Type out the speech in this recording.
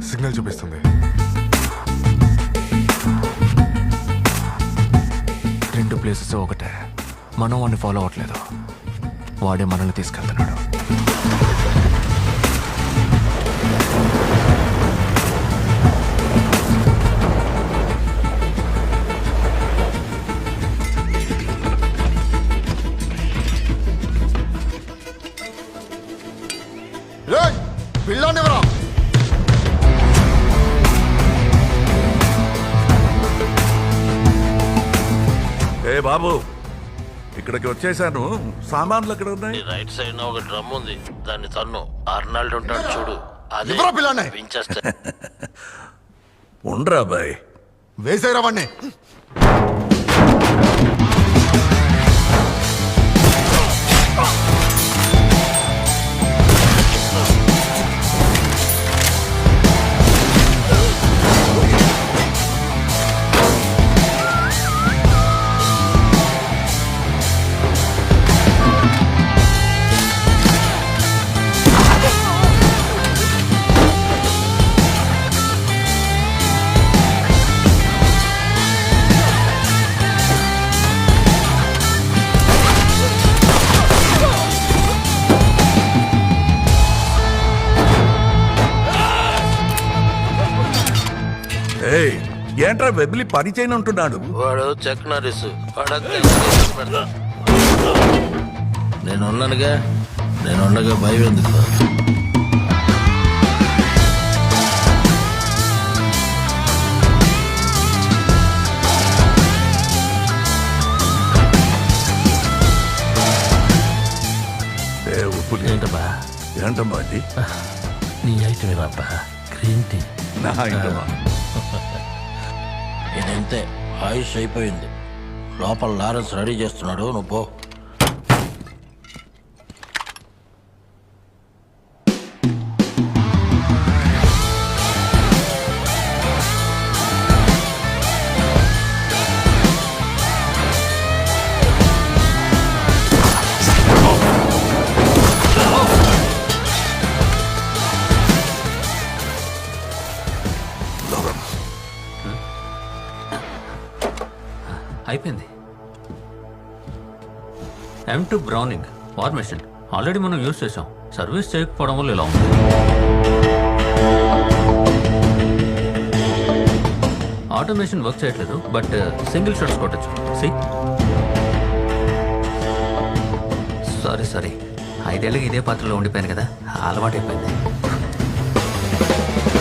Signal చూపిస్తుంది. రెండు places ఒకటే. మనం వాడిని ఫాలో అవ్వట్లేదు, వాడే మనల్ని తీసుకెళ్తున్నాడు. ఏ బాబు, ఇక్కడికి వచ్చేసాను. సామాన్లు ఎక్కడ ఉన్నాయి? రైట్ సైడ్ ఒక డ్రమ్ ఉంది, దాన్ని తన్ను. అర్నాల్డ్ ఉంటాడు చూడు, అదే వించెస్టర్. ఉండరా బాయ్, వేసేరా వాడిని. ఏయ్, ఏంట్రా వెబ్లి పని చేయని ఉంటున్నాడు? వాడు చెక్ నరీసు. నేనున్నానుగా, నేనుండగా భయం ఎందుకు? ఏ ఉప్పులి, ఏంటబ్బా? ఏంటమ్మా అది? నీ ఐటమే బాబా, గ్రీన్ టీ. నా ఇంటమ్మా. ఇదంతే, ఆయుష్ అయిపోయింది. లోపల లారెన్స్ రెడీ చేస్తున్నాడు, నువ్వు పో. అయిపోయింది. M2 Browning war machine already మనం యూజ్ చేసాం. సర్వీస్ చేయకపోవడం వల్ల ఇలా ఉంది. ఆటోమేషన్ వర్క్ చేయట్లేదు, బట్ సింగిల్ షాట్స్ కొట్టచ్చు. సారీ 5 ఏళ్ళకి ఇదే పాత్రలో ఉండిపోయాను కదా, అలవాటు అయిపోయింది.